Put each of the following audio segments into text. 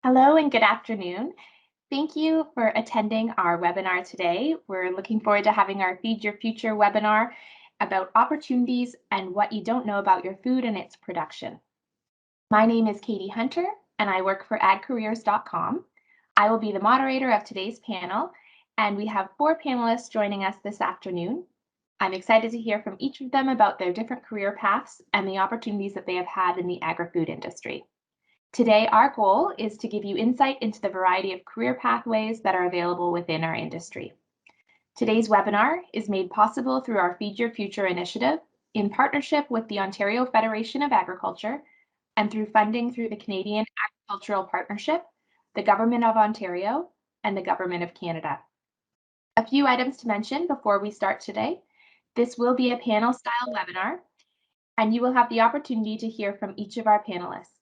Hello and good afternoon. Thank you for attending our webinar today. We're looking forward to having our Feed Your Future webinar about opportunities and what you don't know about your food and its production. My name is Katie Hunter and I work for agri-food. I will be the moderator of today's panel, and we have 4 panelists joining us this afternoon. I'm excited to hear from each of them about their different career paths and the opportunities that they have had in the agri-food industry. Today, our goal is to give you insight into the variety of career pathways that are available within our industry. Today's webinar is made possible through our Feed Your Future initiative in partnership with the Ontario Federation of Agriculture and through funding through the Canadian Agricultural Partnership, the Government of Ontario, and the Government of Canada. A few items to mention before we start today. This will be a panel-style webinar, and you will have the opportunity to hear from each of our panelists.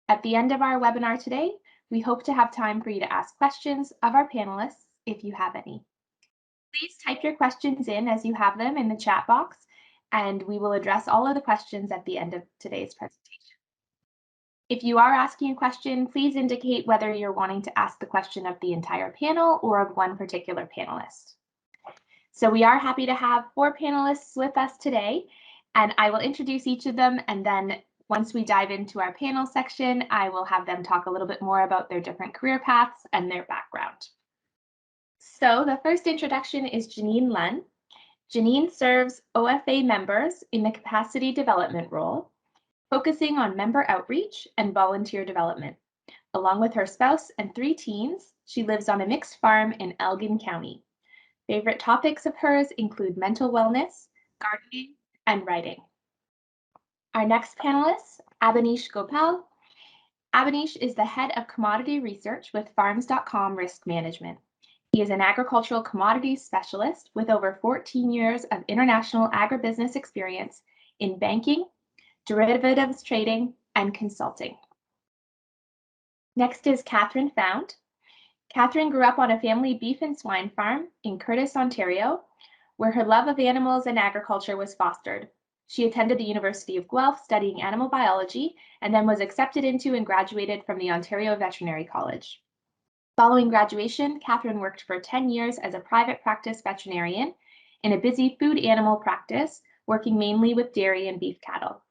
At the end of our webinar today, we hope to have time for you to ask questions of our panelists if you have any. Please type your questions in as you have them in the chat box, and we will address all of the questions at the end of today's presentation. If you are asking a question, please indicate whether you're wanting to ask the question of the entire panel or of one particular panelist. So we are happy to have 4 panelists with us today, and I will introduce each of them, and then once we dive into our panel section, I will have them talk a little bit more about their different career paths and their background. So the first introduction is Janine Lunn. Janine serves OFA members in the capacity development role, focusing on member outreach and volunteer development. Along with her spouse and 3 teens, she lives on a mixed farm in Elgin County. Favorite topics of hers include mental wellness, gardening, and writing. Our next panelist, Avnish Gopal. Avnish is the head of commodity research with farms.com Risk Management. He is an agricultural commodities specialist with over 14 years of international agribusiness experience in banking, derivatives trading, and consulting. Next is Catherine Found. Catherine grew up on a family beef and swine farm in Curtis, Ontario, where her love of animals and agriculture was fostered. She attended the University of Guelph studying animal biology and then was accepted into and graduated from the Ontario Veterinary College. Following graduation, Catherine worked for 10 years as a private practice veterinarian in a busy food animal practice, working mainly with dairy and beef cattle,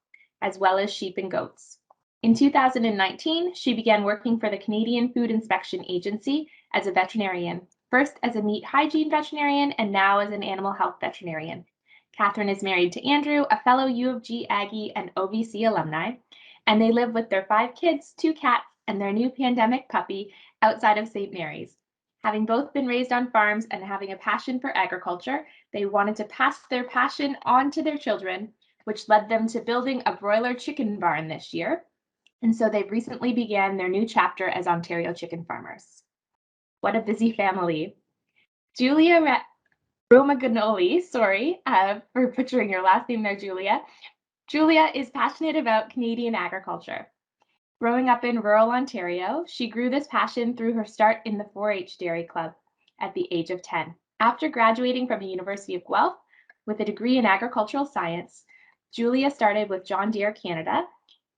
as well as sheep and goats. In 2019, she began working for the Canadian Food Inspection Agency as a veterinarian, first as a meat hygiene veterinarian and now as an animal health veterinarian. Catherine is married to Andrew, a fellow U of G Aggie and OVC alumni, and they live with their 5 kids, 2 cats, and their new pandemic puppy outside of St. Mary's. Having both been raised on farms and having a passion for agriculture, they wanted to pass their passion on to their children, which led them to building a broiler chicken barn this year. And so they've recently began their new chapter as Ontario chicken farmers. What a busy family. Julia Romagnoli, sorry for butchering your last name there, Julia. Julia is passionate about Canadian agriculture. Growing up in rural Ontario, she grew this passion through her start in the 4-H Dairy Club at the age of 10. After graduating from the University of Guelph with a degree in agricultural science, Julia started with John Deere Canada,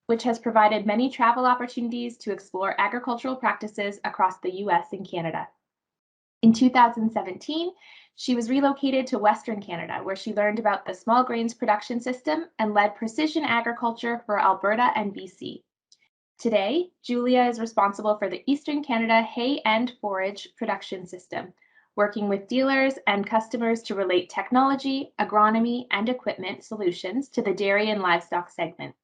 which has provided many travel opportunities to explore agricultural practices across the US and Canada. In 2017, she was relocated to Western Canada, where she learned about the small grains production system and led precision agriculture for Alberta and BC. Today, Julia is responsible for the Eastern Canada hay and forage production system, working with dealers and customers to relate technology, agronomy, and equipment solutions to the dairy and livestock segment.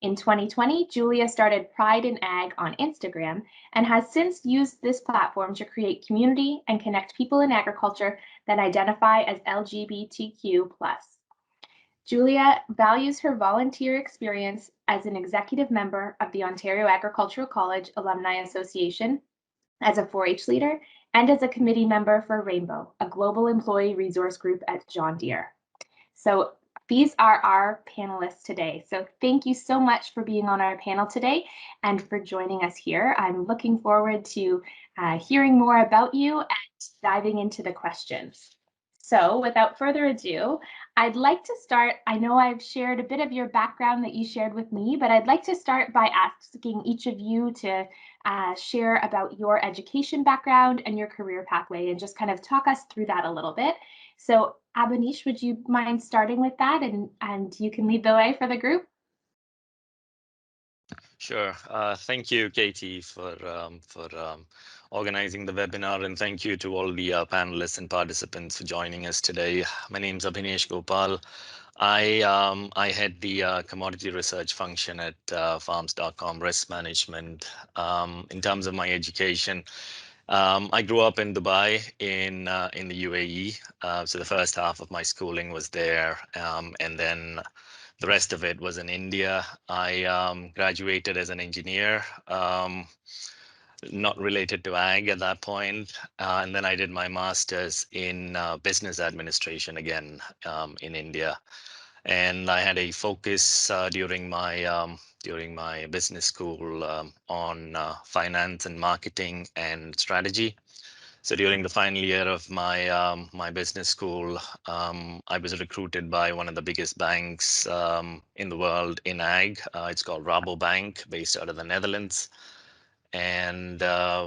In 2020, Julia started Pride in Ag on Instagram and has since used this platform to create community and connect people in agriculture that identify as LGBTQ+. Julia values her volunteer experience as an executive member of the Ontario Agricultural College Alumni Association, as a 4-H leader, and as a committee member for Rainbow, a global employee resource group at John Deere. So these are our panelists today. So thank you so much for being on our panel today and for joining us here. I'm looking forward to hearing more about you and diving into the questions. So without further ado, I'd like to start. I know I've shared a bit of your background that you shared with me, but I'd like to start by asking each of you to share about your education background and your career pathway and just kind of talk us through that a little bit. So Avnish, would you mind starting with that, and you can lead the way for the group? Sure. Thank you, Katie, for organizing the webinar, and thank you to all the panelists and participants for joining us today. My name is Avnish Gopal. I head the commodity research function at farms.com risk management. In terms of my education, I grew up in Dubai in the UAE. So the first half of my schooling was there, and then the rest of it was in India. I graduated as an engineer, not related to ag at that point. And then I did my master's in business administration again in India. And I had a focus during my business school on finance and marketing and strategy. So during the final year of my business school, I was recruited by one of the biggest banks in the world in ag. It's called Rabobank, based out of the Netherlands. And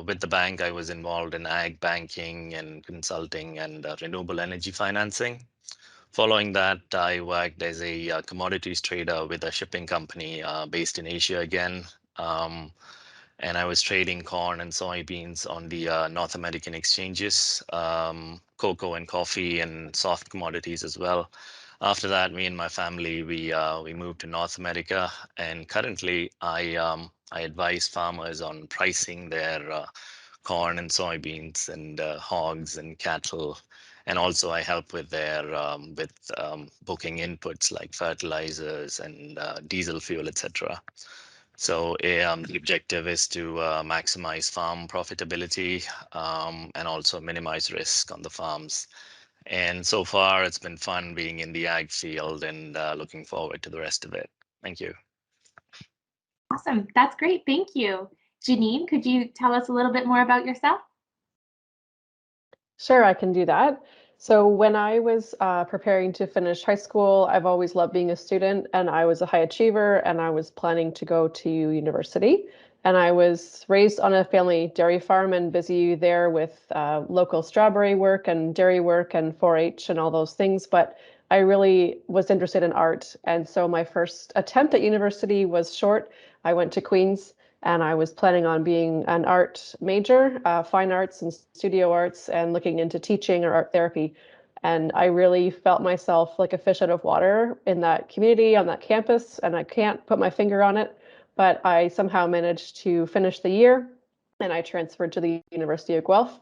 with the bank, I was involved in ag banking and consulting and renewable energy financing. Following that, I worked as a commodities trader with a shipping company based in Asia again. Um, and I was trading corn and soybeans on the North American exchanges, cocoa and coffee and soft commodities as well. After that, me and my family we moved to North America, and currently I advise farmers on pricing their corn and soybeans and hogs and cattle, and also I help with their booking inputs like fertilizers and diesel fuel, etc. So the objective is to maximize farm profitability and also minimize risk on the farms. And so far, it's been fun being in the ag field and looking forward to the rest of it. Thank you. Awesome. That's great. Thank you. Janine, could you tell us a little bit more about yourself? Sure, I can do that. So when I was preparing to finish high school, I've always loved being a student, and I was a high achiever, and I was planning to go to university. And I was raised on a family dairy farm and busy there with local strawberry work and dairy work and 4-H and all those things. But I really was interested in art. And so my first attempt at university was short. I went to Queen's, and I was planning on being an art major, fine arts and studio arts, and looking into teaching or art therapy. And I really felt myself like a fish out of water in that community, on that campus, and I can't put my finger on it, but I somehow managed to finish the year, and I transferred to the University of Guelph.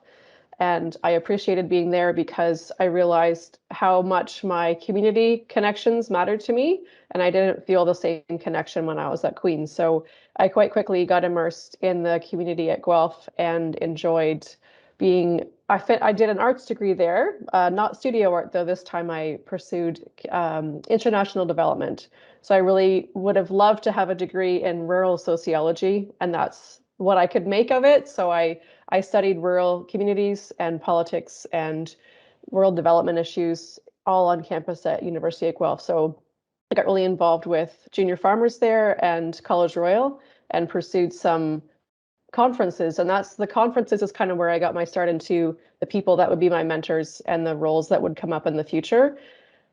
And I appreciated being there because I realized how much my community connections mattered to me. And I didn't feel the same connection when I was at Queen's. So I quite quickly got immersed in the community at Guelph and enjoyed being, I did an arts degree there, not studio art though. This time I pursued international development. So I really would have loved to have a degree in rural sociology, and that's what I could make of it. So I studied rural communities and politics and world development issues all on campus at University of Guelph. So I got really involved with junior farmers there and College Royal and pursued some conferences. And that's the conferences is kind of where I got my start into the people that would be my mentors and the roles that would come up in the future.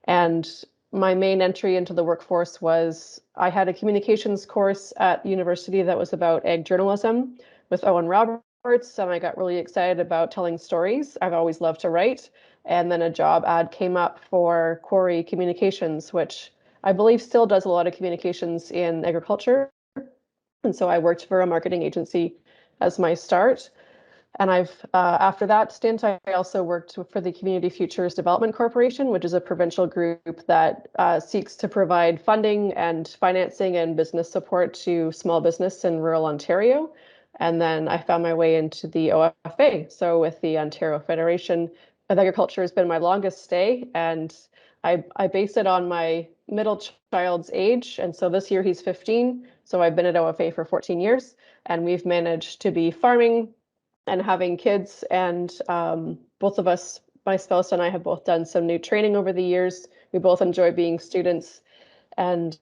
And my main entry into the workforce was I had a communications course at university that was about ag journalism with Owen Roberts, and I got really excited about telling stories. I've always loved to write. And then a job ad came up for Quarry Communications, which I believe still does a lot of communications in agriculture. And so I worked for a marketing agency as my start. And I've, after that stint, I also worked for the Community Futures Development Corporation, which is a provincial group that seeks to provide funding and financing and business support to small business in rural Ontario. And then I found my way into the OFA. So with the Ontario Federation of Agriculture has been my longest stay. And I base it on my middle child's age. And so this year he's 15. So I've been at OFA for 14 years. And we've managed to be farming and having kids, and both of us my spouse and I have both done some new training over the years. We both enjoy being students. And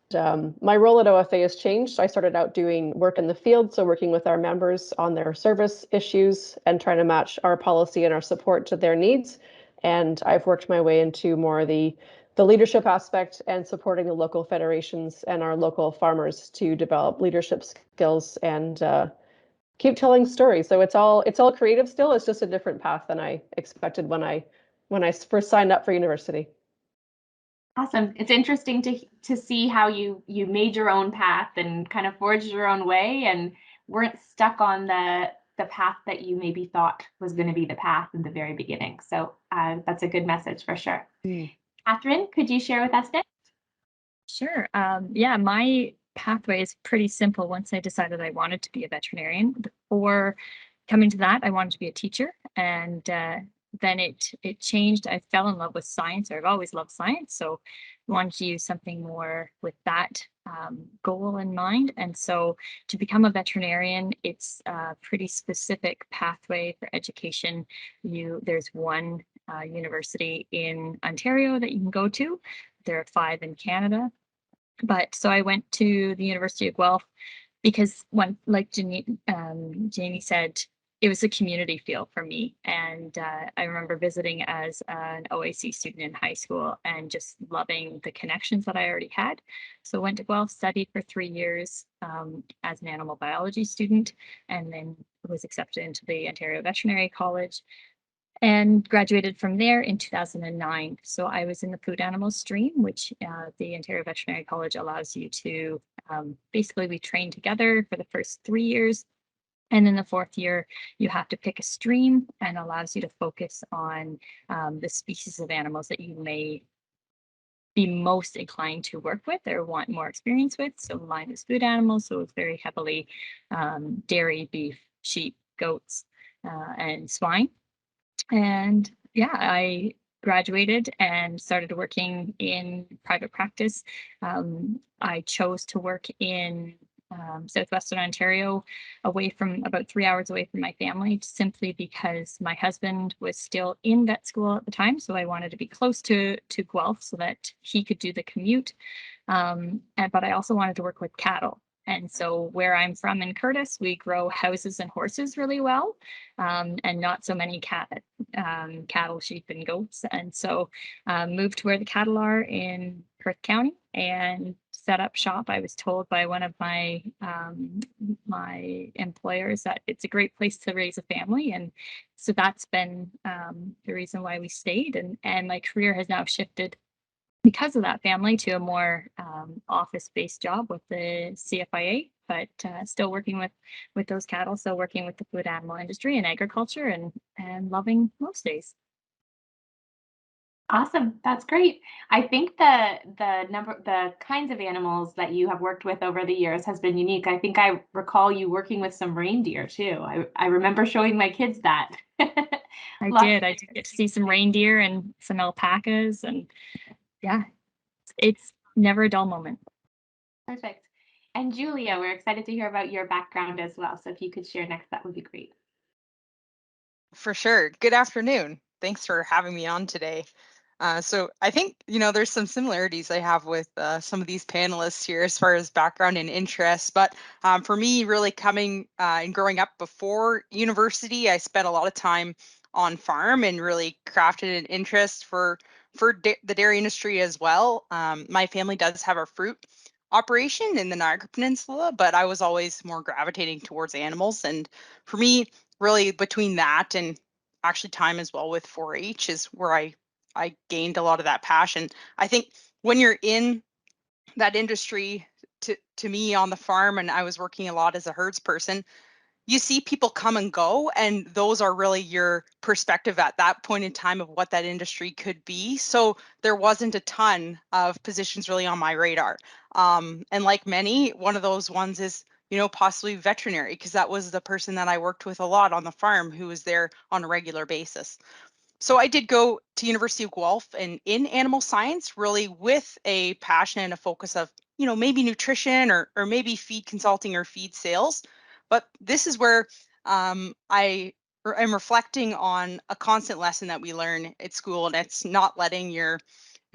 my role at OFA has changed. I started out doing work in the field, so working with our members on their service issues and trying to match our policy and our support to their needs. And I've worked my way into more the leadership aspect and supporting the local federations and our local farmers to develop leadership skills and keep telling stories. So it's all creative still. It's just a different path than I expected when I first signed up for university. Awesome. It's interesting to see how you made your own path and kind of forged your own way and weren't stuck on the path that you maybe thought was going to be the path in the very beginning. So that's a good message for sure. Catherine, could you share with us next? Sure. Yeah, my pathway is pretty simple. Once I decided I wanted to be a veterinarian, before coming to that, I wanted to be a teacher, and then it changed. I fell in love with science. I've always loved science, so I wanted to use something more with that goal in mind. And so to become a veterinarian, it's a pretty specific pathway for education. There's one university in Ontario that you can go to. There are 5 in Canada. But so I went to the University of Guelph because like Jamie said, it was a community feel for me. And I remember visiting as an OAC student in high school and just loving the connections that I already had. So went to Guelph, studied for 3 years as an animal biology student, and then was accepted into the Ontario Veterinary College and graduated from there in 2009. So I was in the food animals stream, which the Ontario Veterinary College allows you to basically we train together for the first 3 years. And in the 4th year, you have to pick a stream and allows you to focus on the species of animals that you may be most inclined to work with or want more experience with. So mine is food animals, so it's very heavily dairy, beef, sheep, goats, and swine. And yeah, I graduated and started working in private practice. I chose to work in southwestern Ontario, about 3 hours away from my family, simply because my husband was still in vet school at the time. So I wanted to be close to Guelph so that he could do the commute. But I also wanted to work with cattle. And so where I'm from in Curtis, we grow houses and horses really well, and not so many cattle, sheep, and goats. And so moved to where the cattle are in Perth County and set up shop. I was told by one of my my employers that it's a great place to raise a family. And so that's been the reason why we stayed. And my career has now shifted because of that family to a more office-based job with the CFIA, but still working with those cattle, still working with the food animal industry and agriculture, and loving most days. Awesome. That's great. I think the kinds of animals that you have worked with over the years has been unique. I think I recall you working with some reindeer too. I remember showing my kids that. I did get to see some reindeer and some alpacas, and yeah, it's never a dull moment. Perfect. And Julia, we're excited to hear about your background as well. So if you could share next, that would be great. For sure. Good afternoon. Thanks for having me on today. So I think, there's some similarities I have with some of these panelists here as far as background and interests. But for me, really coming and growing up before university, I spent a lot of time on farm and really crafted an interest for the dairy industry as well. My family does have a fruit operation in the Niagara Peninsula, but I was always more gravitating towards animals. And for me, really between that and actually time as well with 4-H is where I gained a lot of that passion. I think when you're in that industry, to me on the farm, and I was working a lot as a herds person, you see people come and go, and those are really your perspective at that point in time of what that industry could be. So there wasn't a ton of positions really on my radar. And like many, one of those ones is, possibly veterinary, because that was the person that I worked with a lot on the farm who was there on a regular basis. So I did go to University of Guelph and in animal science, really with a passion and a focus of, maybe nutrition or maybe feed consulting or feed sales. But this is where I I'm reflecting on a constant lesson that we learn at school, and it's not letting your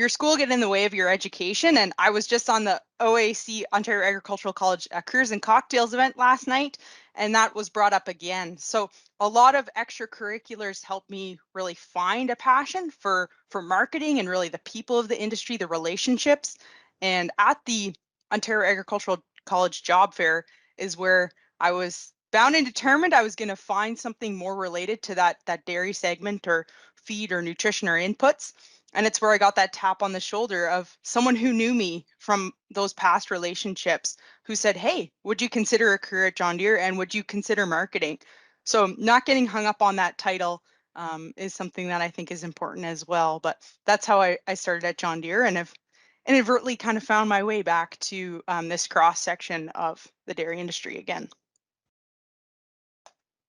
school get in the way of your education. And I was just on the OAC, Ontario Agricultural College Careers and Cocktails event last night, and that was brought up again. So a lot of extracurriculars helped me really find a passion for marketing and really the people of the industry, the relationships. And at the Ontario Agricultural College job fair is where I was bound and determined I was going to find something more related to that dairy segment or feed or nutrition or inputs. And it's where I got that tap on the shoulder of someone who knew me from those past relationships who said, hey, would you consider a career at John Deere, and would you consider marketing? So not getting hung up on that title is something that I think is important as well. But that's how I started at John Deere, and have inadvertently kind of found my way back to this cross section of the dairy industry again.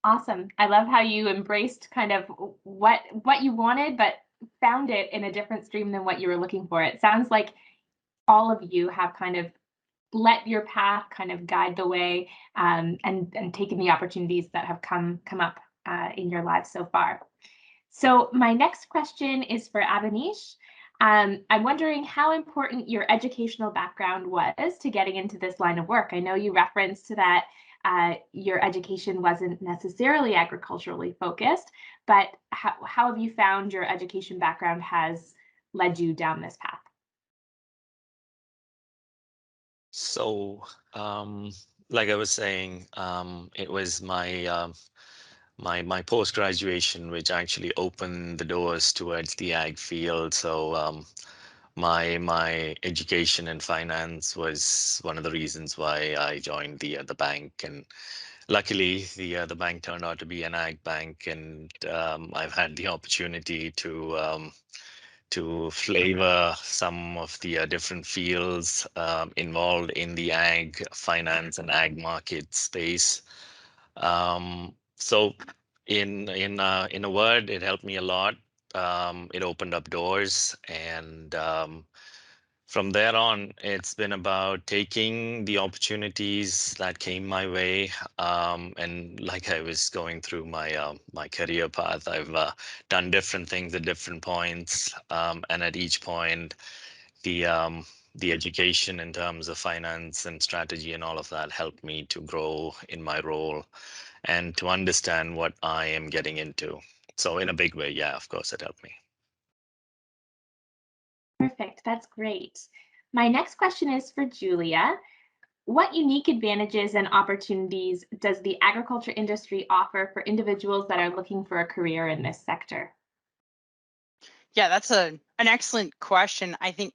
Awesome. I love how you embraced kind of what you wanted, but found it in a different stream than what you were looking for. It sounds like all of you have kind of let your path kind of guide the way, and taken the opportunities that have come up in your lives so far. So my next question is for Avnish. I'm wondering how important your educational background was to getting into this line of work. I know you referenced that your education wasn't necessarily agriculturally focused, but how have you found your education background has led you down this path? So, like I was saying, it was my post-graduation which actually opened the doors towards the ag field. So my education in finance was one of the reasons why I joined the bank, and luckily the bank turned out to be an ag bank, and I've had the opportunity to flavor some of the different fields involved in the ag finance and ag market space. So in a word, it helped me a lot. It opened up doors, and from there on, it's been about taking the opportunities that came my way. And like I was going through my career path, I've done different things at different points, and at each point, the um, the education in terms of finance and strategy and all of that helped me to grow in my role and to understand what I am getting into. So in a big way, yeah, of course, it helped me. Perfect. That's great. My next question is for Julia. What unique advantages and opportunities does the agriculture industry offer for individuals that are looking for a career in this sector? Yeah, that's an excellent question. I think,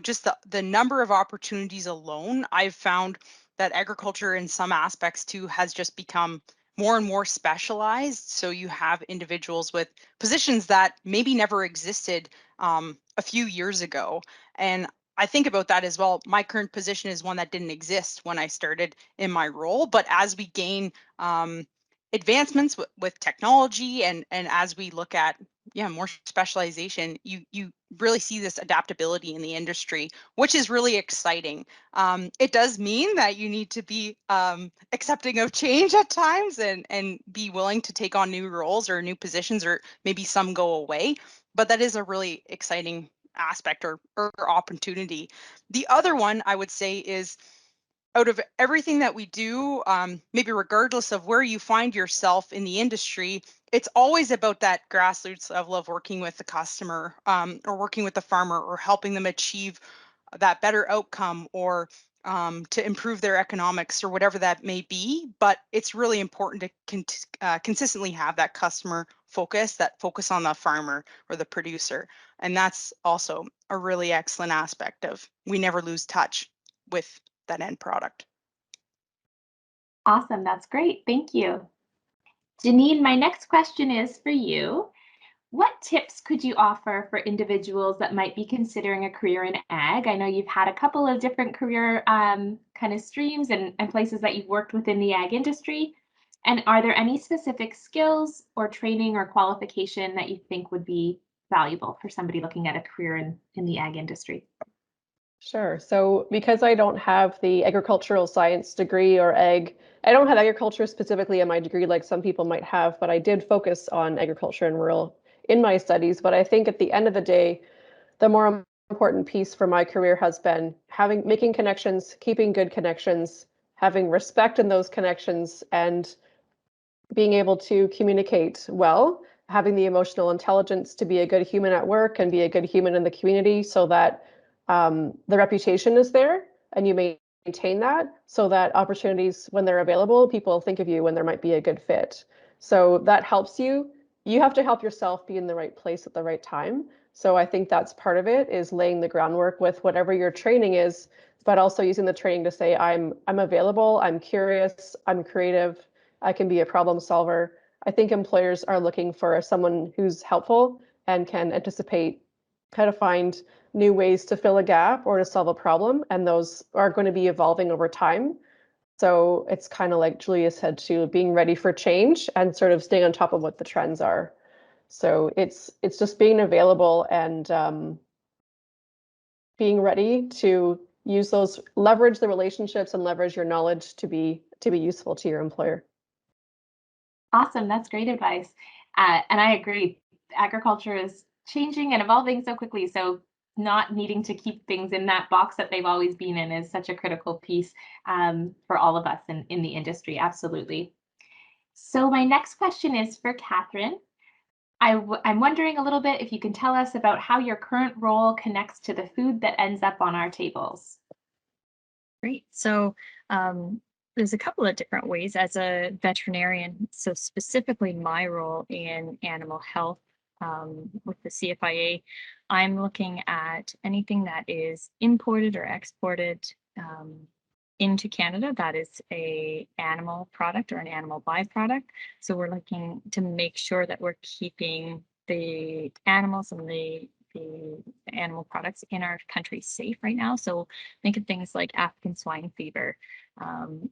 just the number of opportunities alone, I've found that agriculture in some aspects too has just become more and more specialized. So you have individuals with positions that maybe never existed a few years ago. And I think about that as well. My current position is one that didn't exist when I started in my role, but as we gain advancements with technology, and as we look at more specialization, you really see this adaptability in the industry, which is really exciting. It does mean that you need to be accepting of change at times, and be willing to take on new roles or new positions, or maybe some go away, but that is a really exciting aspect or opportunity. The other one I would say is, out of everything that we do, maybe regardless of where you find yourself in the industry, it's always about that grassroots level of working with the customer, or working with the farmer, or helping them achieve that better outcome, or to improve their economics, or whatever that may be. But it's really important to consistently have that customer focus, that focus on the farmer or the producer. And that's also a really excellent aspect of, we never lose touch with that end product. Awesome. That's great. Thank you. Janine, my next question is for you. What tips could you offer for individuals that might be considering a career in ag? I know you've had a couple of different career kind of streams and places that you've worked within the ag industry. And are there any specific skills or training or qualification that you think would be valuable for somebody looking at a career in the ag industry? Sure. So because I don't have the agricultural science degree or I don't have agriculture specifically in my degree like some people might have, but I did focus on agriculture and rural in my studies. But I think at the end of the day, the more important piece for my career has been making connections, keeping good connections, having respect in those connections, and being able to communicate well, having the emotional intelligence to be a good human at work and be a good human in the community so that the reputation is there and you maintain that so that opportunities, when they're available, people think of you when there might be a good fit. So that helps you. You have to help yourself be in the right place at the right time. So I think that's part of it, is laying the groundwork with whatever your training is, but also using the training to say, I'm available, I'm curious, I'm creative, I can be a problem solver. I think employers are looking for someone who's helpful and can anticipate how to find new ways to fill a gap or to solve a problem. And those are going to be evolving over time. So it's kind of like Julia said too, being ready for change and sort of staying on top of what the trends are. So it's just being available and being ready to use those, leverage the relationships and leverage your knowledge to be useful to your employer. Awesome. That's great advice. And I agree. Agriculture is changing and evolving so quickly. So not needing to keep things in that box that they've always been in is such a critical piece for all of us in the industry. Absolutely. So my next question is for Catherine. I'm wondering a little bit if you can tell us about how your current role connects to the food that ends up on our tables. Great. So there's a couple of different ways as a veterinarian. So specifically my role in animal health with the CFIA, I'm looking at anything that is imported or exported into Canada that is a animal product or an animal byproduct. So we're looking to make sure that we're keeping the animals and the animal products in our country safe right now. So think of things like African swine fever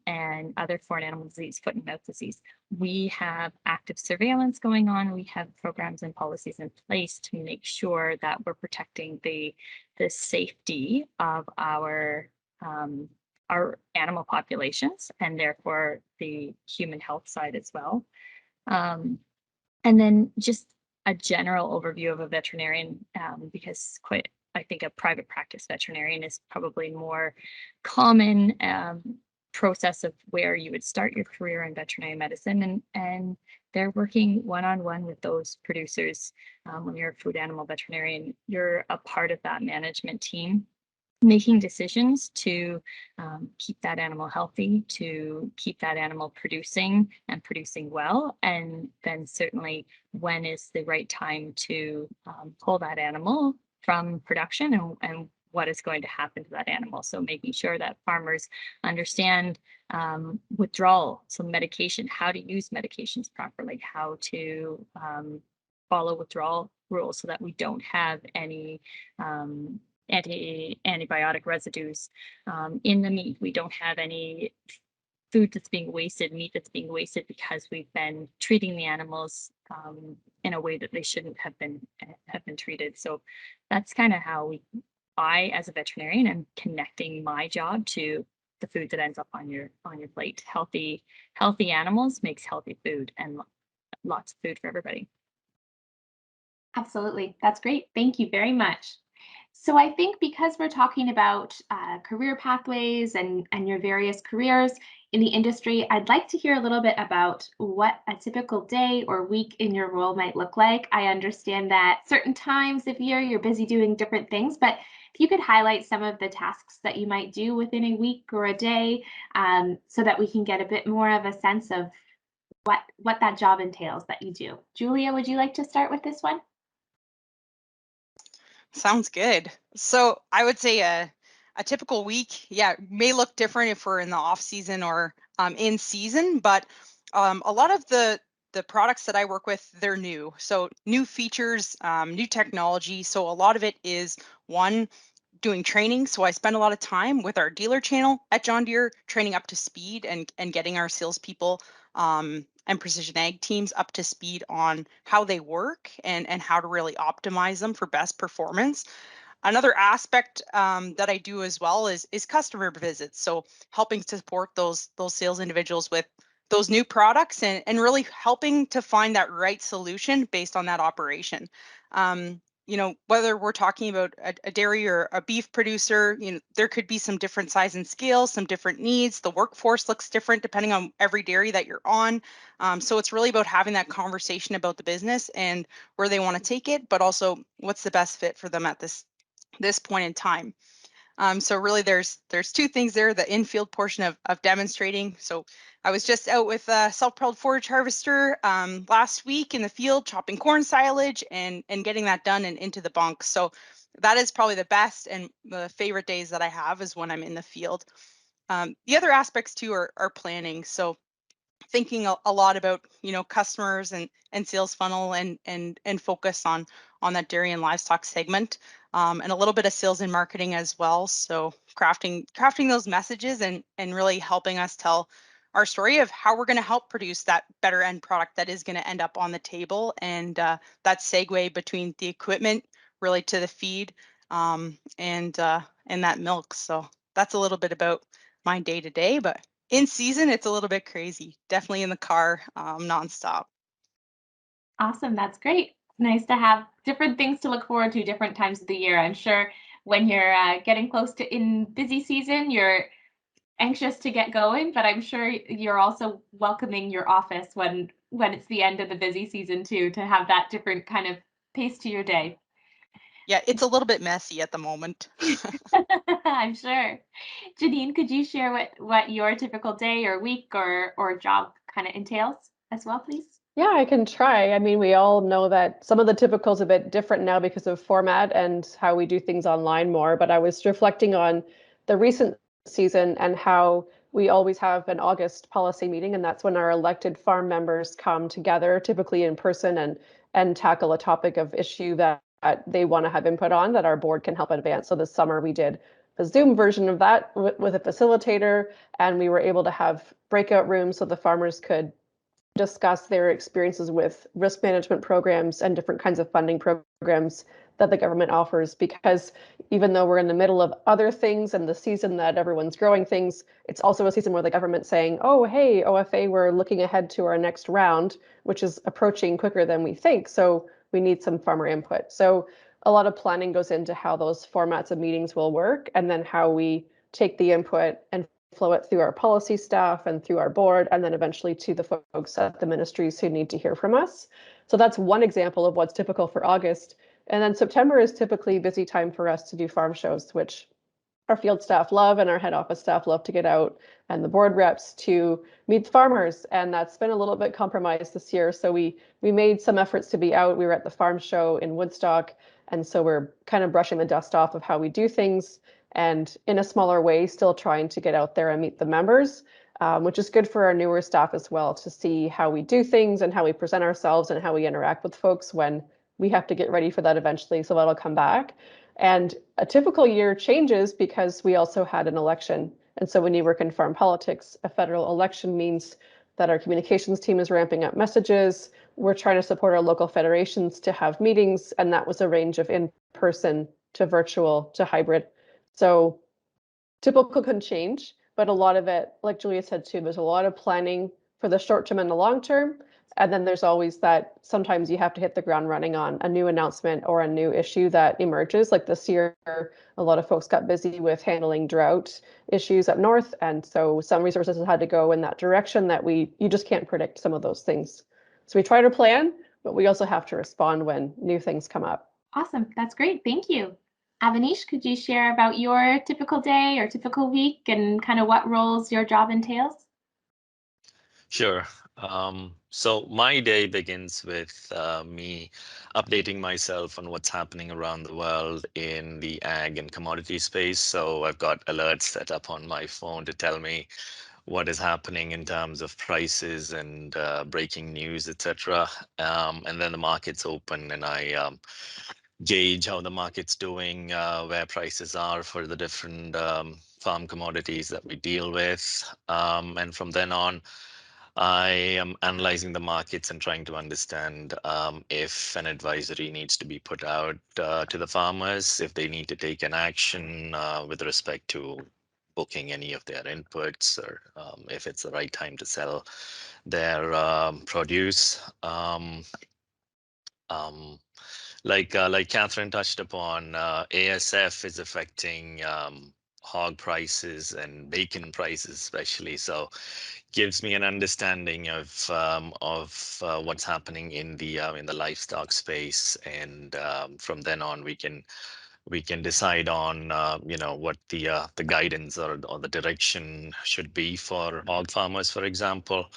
and other foreign animal disease, foot and mouth disease. We have active surveillance going on. We have programs and policies in place to make sure that we're protecting the safety of our animal populations and therefore the human health side as well. And then just a general overview of a veterinarian, because I think a private practice veterinarian is probably more common process of where you would start your career in veterinary medicine, and they're working one-on-one with those producers. When you're a food animal veterinarian, you're a part of that management team, making decisions to keep that animal healthy, to keep that animal producing and producing well, and then certainly when is the right time to pull that animal from production and what is going to happen to that animal. So making sure that farmers understand withdrawal, so medication, how to use medications properly, how to follow withdrawal rules so that we don't have any antibiotic residues in the meat. We don't have any food that's being wasted, meat that's being wasted because we've been treating the animals in a way that they shouldn't have been treated. So that's kind of how I, as a veterinarian, am connecting my job to the food that ends up on your plate. Healthy animals makes healthy food and lots of food for everybody. Absolutely. That's great. Thank you very much. So I think because we're talking about career pathways and your various careers in the industry, I'd like to hear a little bit about what a typical day or week in your role might look like. I understand that certain times of year you're busy doing different things, but if you could highlight some of the tasks that you might do within a week or a day, so that we can get a bit more of a sense of what that job entails that you do. Julia, would you like to start with this one? Sounds good. So I would say a typical week, may look different if we're in the off season or in season, but a lot of the products that I work with, they're new. So new features, new technology. So a lot of it is doing training. So I spend a lot of time with our dealer channel at John Deere, training up to speed and getting our salespeople and precision ag teams up to speed on how they work and how to really optimize them for best performance. Another aspect that I do as well is customer visits. So helping to support those sales individuals with those new products and really helping to find that right solution based on that operation. Whether we're talking about a dairy or a beef producer, there could be some different size and scale, some different needs. The workforce looks different depending on every dairy that you're on. So it's really about having that conversation about the business and where they want to take it, but also what's the best fit for them at this point in time. So really there's two things there, the infield portion of demonstrating. So I was just out with a self-propelled forage harvester last week in the field chopping corn silage and getting that done and into the bunks. So that is probably the best and the favorite days that I have is when I'm in the field. The other aspects too are planning. So thinking a lot about customers and sales funnel and focus on that dairy and livestock segment, and a little bit of sales and marketing as well. So crafting those messages and really helping us tell our story of how we're going to help produce that better end product that is going to end up on the table, and that segue between the equipment really to the feed, and that milk. So that's a little bit about my day to day, but in season, it's a little bit crazy. Definitely in the car, nonstop. Awesome. That's great. Nice to have different things to look forward to different times of the year. I'm sure when you're getting close to in busy season, you're anxious to get going, but I'm sure you're also welcoming your office when it's the end of the busy season too, to have that different kind of pace to your day. Yeah, it's a little bit messy at the moment. I'm sure. Janine, could you share what your typical day or week or job kind of entails as well, please? Yeah, I can try. I mean, we all know that some of the typicals a bit different now because of format and how we do things online more. But I was reflecting on the recent season and how we always have an August policy meeting, and that's when our elected farm members come together, typically in person, and tackle a topic of issue that they want to have input on that our board can help advance. So this summer we did a Zoom version of that with a facilitator, and we were able to have breakout rooms so the farmers could discuss their experiences with risk management programs and different kinds of funding programs that the government offers, because even though we're in the middle of other things and the season that everyone's growing things, it's also a season where the government's saying, oh, hey, OFA, we're looking ahead to our next round, which is approaching quicker than we think. So we need some farmer input. So a lot of planning goes into how those formats of meetings will work, and then how we take the input and flow it through our policy staff and through our board, and then eventually to the folks at the ministries who need to hear from us. So that's one example of what's typical for August. And then September is typically a busy time for us to do farm shows, which our field staff love and our head office staff love to get out, and the board reps to meet the farmers. And that's been a little bit compromised this year. So we made some efforts to be out. We were at the farm show in Woodstock. And so we're kind of brushing the dust off of how we do things, and in a smaller way, still trying to get out there and meet the members, which is good for our newer staff as well, to see how we do things and how we present ourselves and how we interact with folks when we have to get ready for that eventually. So that'll come back. And a typical year changes because we also had an election. And so when you work in farm politics, a federal election means that our communications team is ramping up messages. We're trying to support our local federations to have meetings, and that was a range of in-person to virtual to hybrid. So typical can change, but a lot of it, like Julia said too, there's a lot of planning for the short term and the long term. And then there's always that sometimes you have to hit the ground running on a new announcement or a new issue that emerges. Like this year, a lot of folks got busy with handling drought issues up north. And so some resources had to go in that direction that you just can't predict some of those things. So we try to plan, but we also have to respond when new things come up. Awesome. That's great. Thank you. Avnish, could you share about your typical day or typical week and kind of what roles your job entails? Sure. So my day begins with me updating myself on what's happening around the world in the ag and commodity space. So I've got alerts set up on my phone to tell me what is happening in terms of prices and breaking news, etc. And then the market's open, and I gauge how the market's doing, where prices are for the different farm commodities that we deal with. And from then on, I am analyzing the markets and trying to understand if an advisory needs to be put out to the farmers, if they need to take an action with respect to booking any of their inputs, or if it's the right time to sell their produce. Um, like Catherine touched upon, ASF is affecting hog prices and bacon prices especially. So gives me an understanding of what's happening in the livestock space, and from then on we can decide on what the guidance or the direction should be for hog farmers, for example.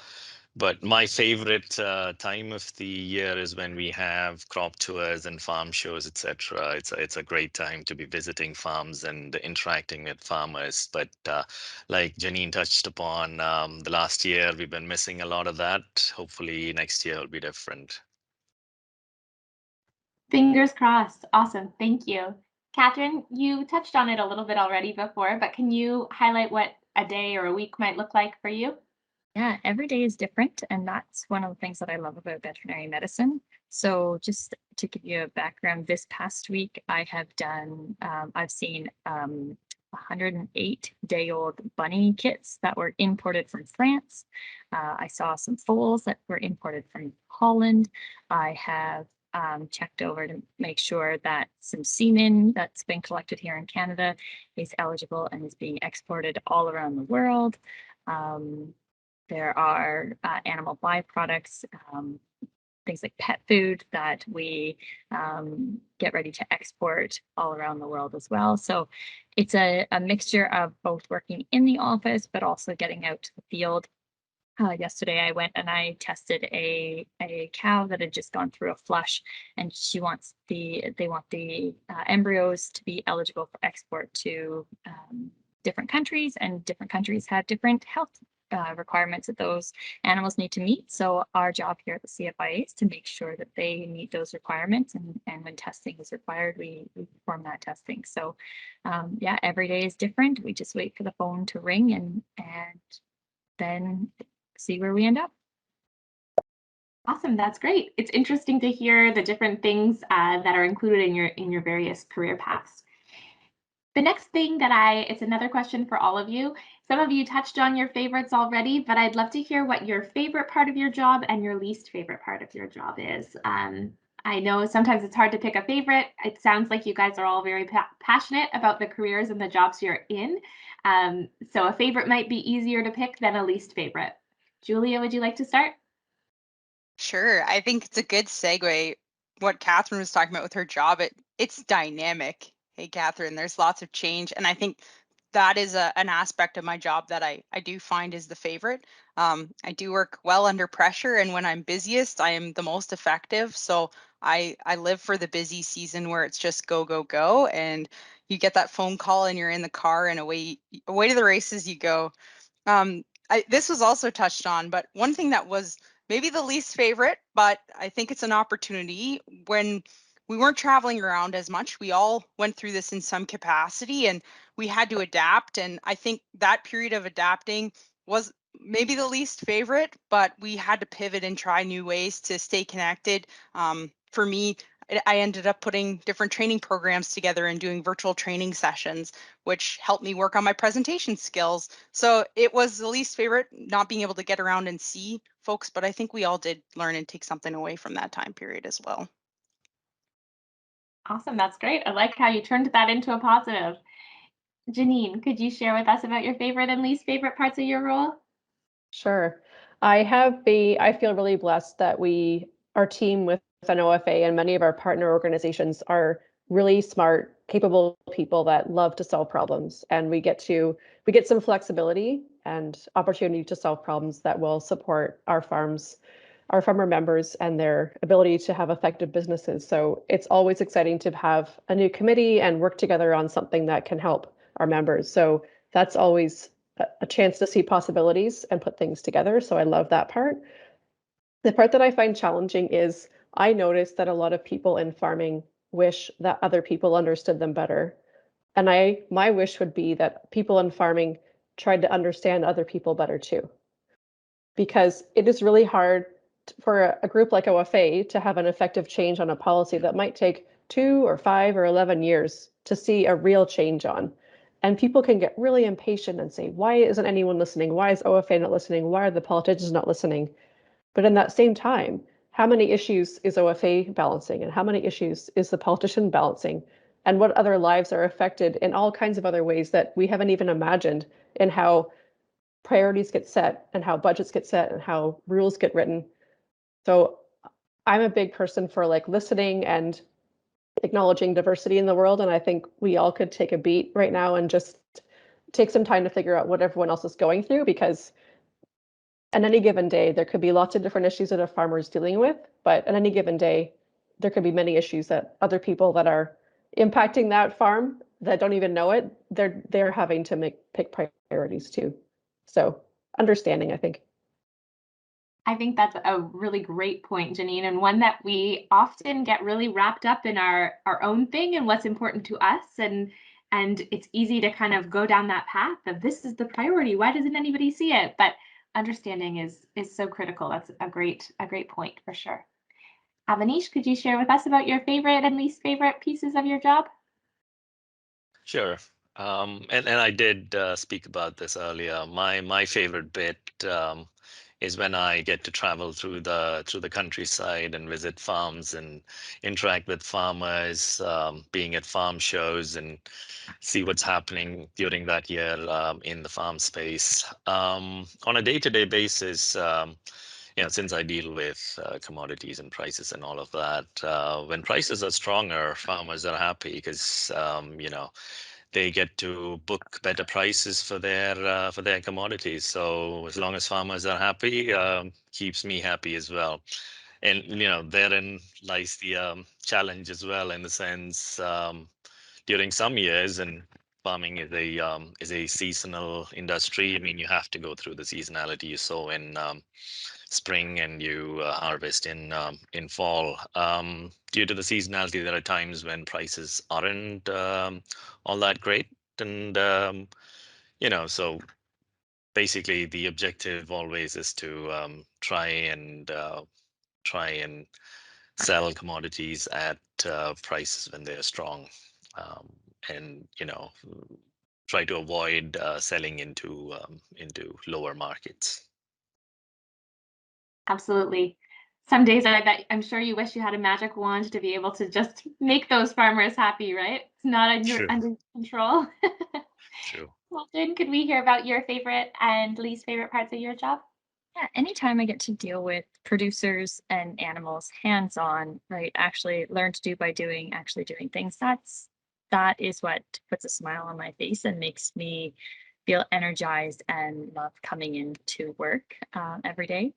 But my favorite time of the year is when we have crop tours and farm shows, etc. It's a great time to be visiting farms and interacting with farmers. But like Janine touched upon, the last year we've been missing a lot of that. Hopefully next year will be different. Fingers crossed. Awesome. Thank you. Catherine, you touched on it a little bit already before, but can you highlight what a day or a week might look like for you? Yeah, every day is different, and that's one of the things that I love about veterinary medicine. So just to give you a background, this past week I've seen 108-day-old bunny kits that were imported from France. I saw some foals that were imported from Holland. I have checked over to make sure that some semen that's been collected here in Canada is eligible and is being exported all around the world. There are animal byproducts, things like pet food that we get ready to export all around the world as well. So it's a mixture of both working in the office, but also getting out to the field. Yesterday I went and I tested a cow that had just gone through a flush, and they want the embryos to be eligible for export to different countries, and different countries have different health requirements that those animals need to meet. So our job here at the CFIA is to make sure that they meet those requirements, and when testing is required, we perform that testing. So yeah, every day is different. We just wait for the phone to ring and then see where we end up. Awesome, that's great. It's interesting to hear the different things that are included in your various career paths. The next thing it's another question for all of you. Some of you touched on your favorites already, but I'd love to hear what your favorite part of your job and your least favorite part of your job is. I know sometimes it's hard to pick a favorite. It sounds like you guys are all very passionate about the careers and the jobs you're in. So a favorite might be easier to pick than a least favorite. Julia, would you like to start? Sure. I think it's a good segue. What Catherine was talking about with her job, it's dynamic. Hey, Catherine, there's lots of change. And I think that is an aspect of my job that I do find is the favorite. I do work well under pressure, and when I'm busiest, I am the most effective. So I live for the busy season where it's just go, go, go. And you get that phone call and you're in the car and away to the races you go. This was also touched on, but one thing that was maybe the least favorite, but I think it's an opportunity. When we weren't traveling around as much, we all went through this in some capacity and we had to adapt. And I think that period of adapting was maybe the least favorite, but we had to pivot and try new ways to stay connected. For me, I ended up putting different training programs together and doing virtual training sessions, which helped me work on my presentation skills. So it was the least favorite, not being able to get around and see folks, but I think we all did learn and take something away from that time period as well. Awesome, that's great. I like how you turned that into a positive. Janine, could you share with us about your favorite and least favorite parts of your role? Sure. I feel really blessed that our team with an OFA and many of our partner organizations are really smart, capable people that love to solve problems. And we get some flexibility and opportunity to solve problems that will support our farmer members and their ability to have effective businesses. So it's always exciting to have a new committee and work together on something that can help our members. So that's always a chance to see possibilities and put things together. So I love that part. The part that I find challenging is I notice that a lot of people in farming wish that other people understood them better. And my wish would be that people in farming tried to understand other people better too. because it is really hard for a group like OFA to have an effective change on a policy that might take 2 or 5 or 11 years to see a real change on. And people can get really impatient and say, why isn't anyone listening? Why is OFA not listening? Why are the politicians not listening? But in that same time, how many issues is OFA balancing, and how many issues is the politician balancing? And what other lives are affected in all kinds of other ways that we haven't even imagined, in how priorities get set and how budgets get set and how rules get written. So I'm a big person for like listening and acknowledging diversity in the world. And I think we all could take a beat right now and just take some time to figure out what everyone else is going through, because on any given day, there could be lots of different issues that a farmer is dealing with, but on any given day, there could be many issues that other people that are impacting that farm that don't even know it, they're having to pick priorities too. So understanding, I think. I think that's a really great point, Janine, and one that we often get really wrapped up in our own thing and what's important to us, and it's easy to kind of go down that path of this is the priority. Why doesn't anybody see it? But understanding is so critical. That's a great point for sure. Avnish, could you share with us about your favorite and least favorite pieces of your job? Sure. And I did speak about this earlier. My favorite bit is when I get to travel through the countryside and visit farms and interact with farmers, being at farm shows and see what's happening during that year in the farm space. On a day-to-day basis, since I deal with commodities and prices and all of that, when prices are stronger, farmers are happy because they get to book better prices for their commodities. So as long as farmers are happy, keeps me happy as well. And therein lies the challenge as well, in the sense during some years, and farming is a seasonal industry. I mean, you have to go through the seasonality. You sow in spring and you harvest in fall. Due to the seasonality, there are times when prices aren't all that great, and so basically the objective always is to try and sell commodities at prices when they're strong, and try to avoid selling into lower markets. Absolutely. Some days I'm sure you wish you had a magic wand to be able to just make those farmers happy, right? It's not under control. True. Well, Jen, could we hear about your favorite and least favorite parts of your job? Yeah, anytime I get to deal with producers and animals hands-on, right, actually learn to do by doing, actually doing things, that is what puts a smile on my face and makes me feel energized and love coming into work every day.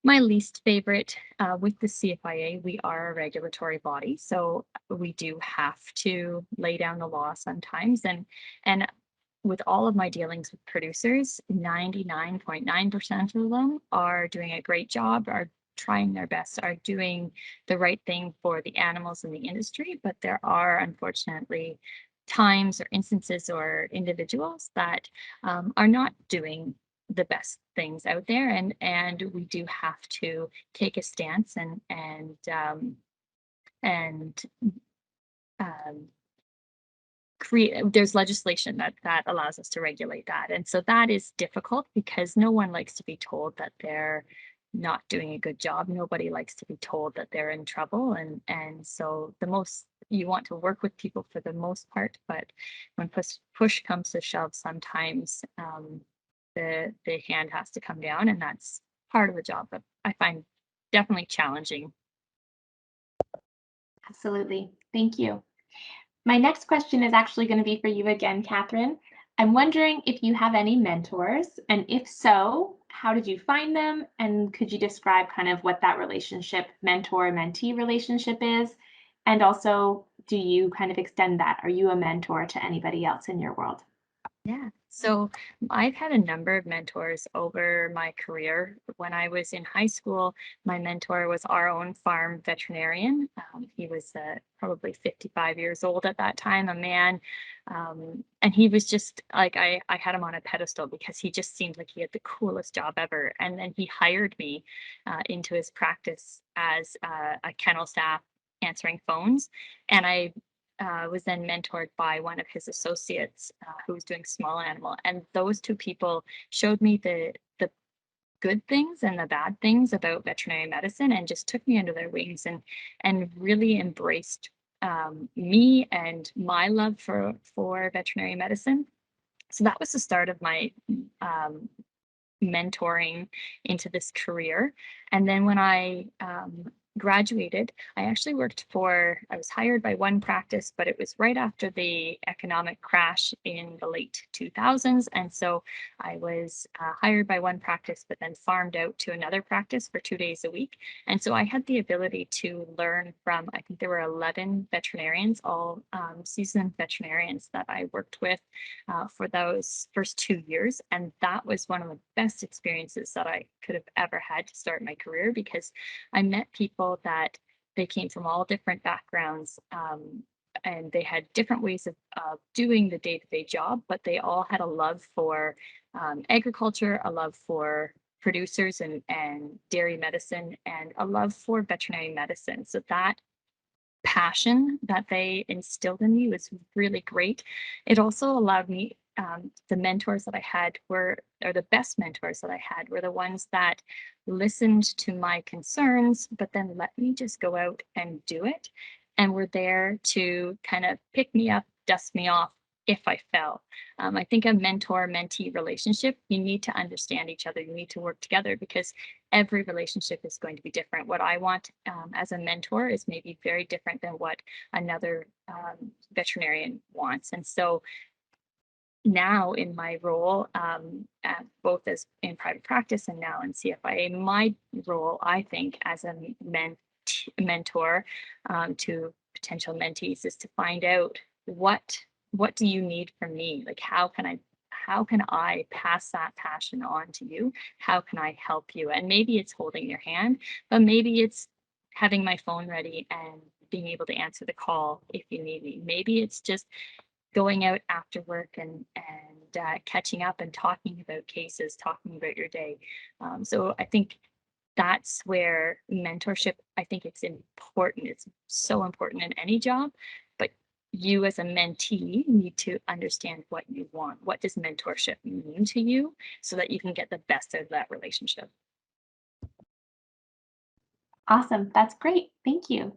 My least favorite, with the CFIA, we are a regulatory body, so we do have to lay down the law sometimes. And with all of my dealings with producers, 99.9% of them are doing a great job, are trying their best, are doing the right thing for the animals in the industry. But there are, unfortunately, times or instances or individuals that are not doing the best things out there, and we do have to take a stance and create. There's legislation that allows us to regulate that, and so that is difficult because no one likes to be told that they're not doing a good job. Nobody likes to be told that they're in trouble, and so the most you want to work with people for the most part, but when push comes to shove, sometimes the hand has to come down, and that's part of the job that I find definitely challenging. Absolutely. Thank you. My next question is actually going to be for you again, Catherine. I'm wondering if you have any mentors, and if so, how did you find them? And could you describe kind of what that relationship, mentor-mentee relationship is? And also, do you kind of extend that? Are you a mentor to anybody else in your world? Yeah, so I've had a number of mentors over my career. When I was in high school, my mentor was our own farm veterinarian. He was probably 55 years old at that time, a man. And he was just like, I had him on a pedestal because he just seemed like he had the coolest job ever. And then he hired me into his practice as a kennel staff answering phones. And I was then mentored by one of his associates who was doing small animal, and those two people showed me the good things and the bad things about veterinary medicine, and just took me under their wings and really embraced me and my love for veterinary medicine. So that was the start of my mentoring into this career. And then when I graduated, I was hired by one practice, but it was right after the economic crash in the late 2000s. And so I was hired by one practice, but then farmed out to another practice for 2 days a week. And so I had the ability to learn from, I think there were 11 veterinarians, all seasoned veterinarians that I worked with for those first 2 years. And that was one of the best experiences that I could have ever had to start my career, because I met people that they came from all different backgrounds, and they had different ways of doing the day-to-day job, but they all had a love for agriculture, a love for producers and dairy medicine, and a love for veterinary medicine. So that passion that they instilled in me was really great. It also allowed me, the mentors that I had or the best mentors that I had were the ones that listened to my concerns, but then let me just go out and do it, and were there to kind of pick me up, dust me off if I fell. I think a mentor-mentee relationship, you need to understand each other. You need to work together, because every relationship is going to be different. What I want as a mentor is maybe very different than what another veterinarian wants. And so now in my role, both as in private practice and now in CFIA, my role, I think, as a mentor to potential mentees is to find out what do you need from me? Like, how can I pass that passion on to you? How can I help you? And maybe it's holding your hand, but maybe it's having my phone ready and being able to answer the call if you need me. Maybe it's just going out after work and catching up and talking about cases, talking about your day. So I think that's where mentorship, I think it's important. It's so important in any job, but you as a mentee need to understand what you want. What does mentorship mean to you, so that you can get the best out of that relationship? Awesome. That's great. Thank you.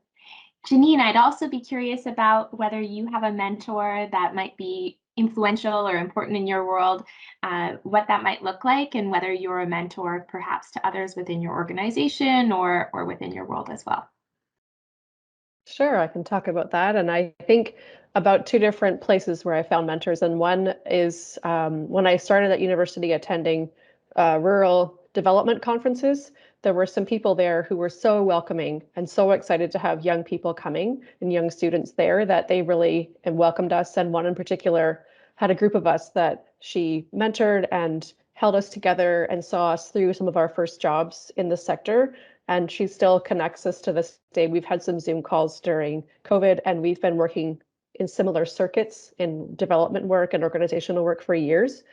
Janine, I'd also be curious about whether you have a mentor that might be influential or important in your world, what that might look like, and whether you're a mentor perhaps to others within your organization or within your world as well. Sure, I can talk about that. And I think about two different places where I found mentors. And one is when I started at university attending rural development conferences, there were some people there who were so welcoming and so excited to have young people coming and young students there that they really welcomed us. And one in particular had a group of us that she mentored and held us together and saw us through some of our first jobs in the sector. And she still connects us to this day. We've had some Zoom calls during COVID, and we've been working in similar circuits in development work and organizational work for years.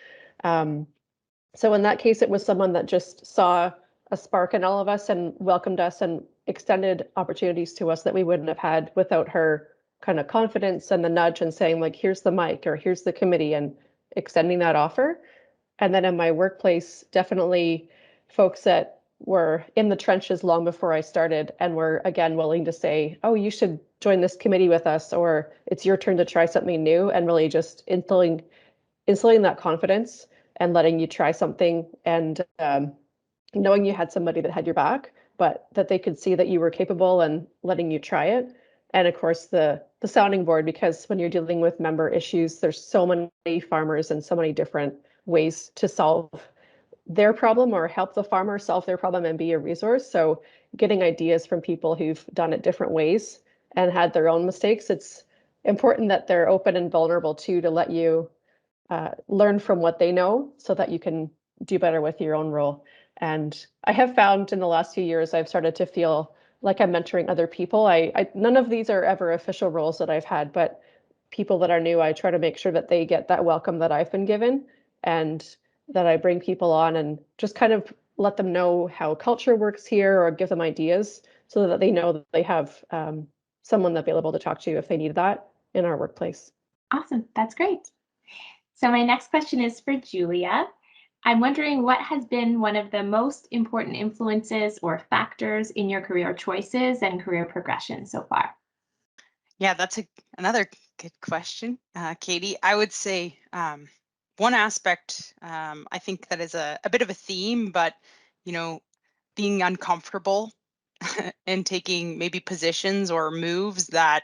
So in that case, it was someone that just saw a spark in all of us and welcomed us and extended opportunities to us that we wouldn't have had without her kind of confidence and the nudge and saying, like, here's the mic or here's the committee, and extending that offer. And then in my workplace, definitely folks that were in the trenches long before I started and were, again, willing to say, oh, you should join this committee with us, or it's your turn to try something new, and really just instilling that confidence and letting you try something, and knowing you had somebody that had your back, but that they could see that you were capable and letting you try it. And of course, the sounding board, because when you're dealing with member issues, there's so many farmers and so many different ways to solve their problem or help the farmer solve their problem and be a resource. So getting ideas from people who've done it different ways and had their own mistakes, it's important that they're open and vulnerable too, to let you learn from what they know so that you can do better with your own role. And I have found in the last few years, I've started to feel like I'm mentoring other people. None of these are ever official roles that I've had, but people that are new, I try to make sure that they get that welcome that I've been given, and that I bring people on and just kind of let them know how culture works here, or give them ideas so that they know that they have someone they'll be able to talk to if they need that in our workplace. Awesome. That's great. So my next question is for Julia. I'm wondering what has been one of the most important influences or factors in your career choices and career progression so far? Yeah, that's another good question, Katie. I would say one aspect, I think that is a bit of a theme, but being uncomfortable and taking maybe positions or moves that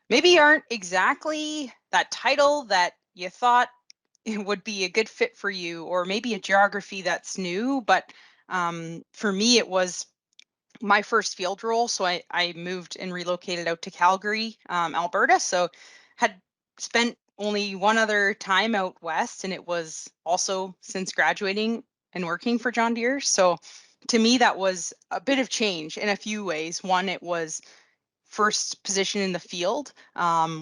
maybe aren't exactly that title that you thought it would be a good fit for you, or maybe a geography that's new. But for me, it was my first field role. So I moved and relocated out to Calgary, Alberta. So had spent only one other time out west, and it was also since graduating and working for John Deere. So to me, that was a bit of change in a few ways. One, it was first position in the field,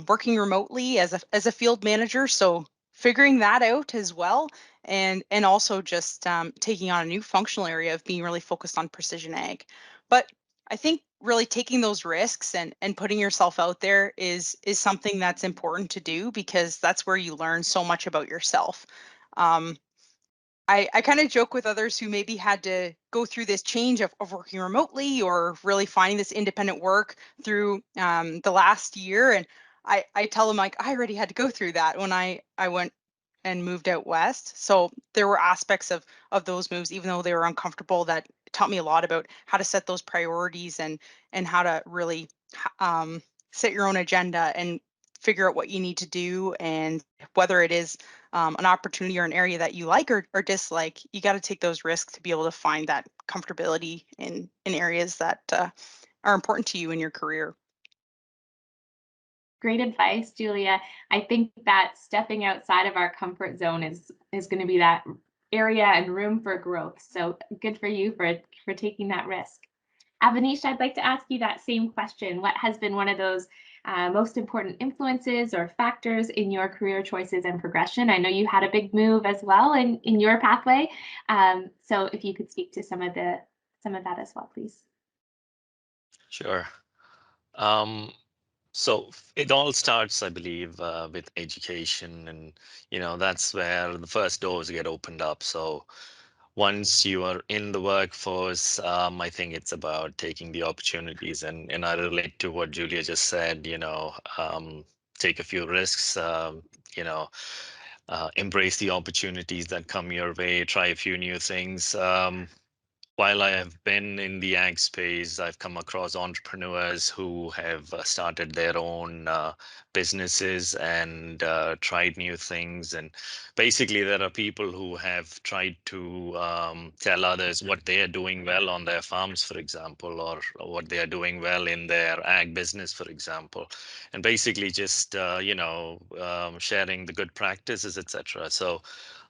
working remotely as a field manager. So figuring that out as well, and also just taking on a new functional area of being really focused on precision ag. But I think really taking those risks and putting yourself out there is something that's important to do, because that's where you learn so much about yourself. I kind of joke with others who maybe had to go through this change of working remotely, or really finding this independent work through the last year. And I tell them, like, I already had to go through that when I went and moved out west. So there were aspects of those moves, even though they were uncomfortable, that taught me a lot about how to set those priorities, and how to really set your own agenda and figure out what you need to do, and whether it is an opportunity or an area that you like or dislike. You got to take those risks to be able to find that comfortability in areas that are important to you in your career. Great advice, Julia. I think that stepping outside of our comfort zone is going to be that area and room for growth. So good for you for taking that risk. Avnish, I'd like to ask you that same question. What has been one of those most important influences or factors in your career choices and progression? I know you had a big move as well in your pathway. So if you could speak to some of that as well, please. Sure. So it all starts, I believe, with education, and that's where the first doors get opened up. So once you are in the workforce, I think it's about taking the opportunities, and I relate to what Julia just said. Take a few risks. Embrace the opportunities that come your way. Try a few new things. While I have been in the ag space, I've come across entrepreneurs who have started their own businesses and tried new things. And basically, there are people who have tried to tell others what they are doing well on their farms, for example, or what they are doing well in their ag business, for example. And basically just, sharing the good practices, etc. So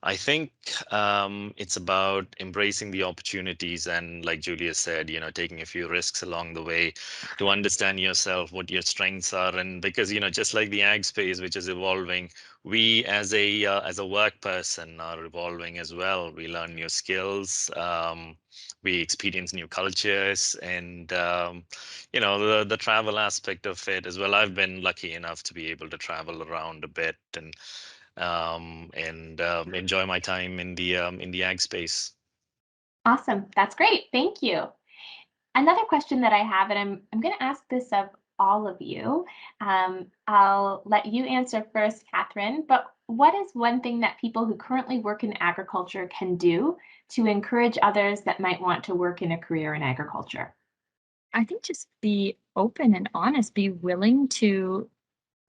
I think it's about embracing the opportunities, and, like Julia said, taking a few risks along the way to understand yourself, what your strengths are, and because just like the ag space, which is evolving, we as a work person are evolving as well. We learn new skills, we experience new cultures, and the travel aspect of it as well. I've been lucky enough to be able to travel around a bit, and enjoy my time in the ag space. Awesome. That's great. Thank you. Another question that I have, and I'm going to ask this of all of you. I'll let you answer first, Catherine, but what is one thing that people who currently work in agriculture can do to encourage others that might want to work in a career in agriculture? I think just be open and honest, be willing to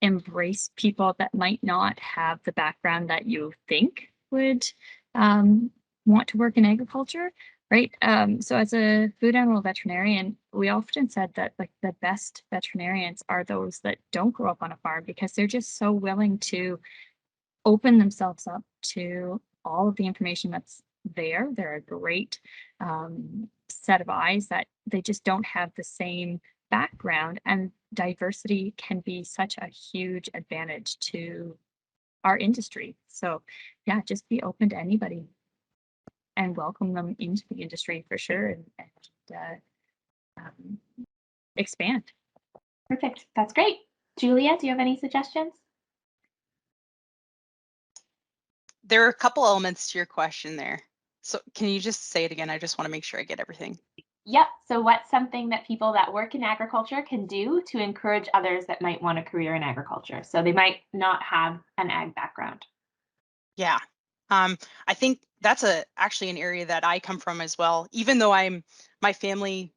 embrace people that might not have the background that you think would want to work in agriculture, right? So as a food animal veterinarian, we often said that, like, the best veterinarians are those that don't grow up on a farm, because they're just so willing to open themselves up to all of the information that's there. They're a great set of eyes that they just don't have the same background, and diversity can be such a huge advantage to our industry. So yeah, just be open to anybody and welcome them into the industry for sure, and expand. Perfect. That's great. Julia, do you have any suggestions? There are a couple elements to your question there. So can you just say it again? I just want to make sure I get everything. Yep. So what's something that people that work in agriculture can do to encourage others that might want a career in agriculture? So they might not have an ag background. Yeah. I think that's actually an area that I come from as well. Even though my family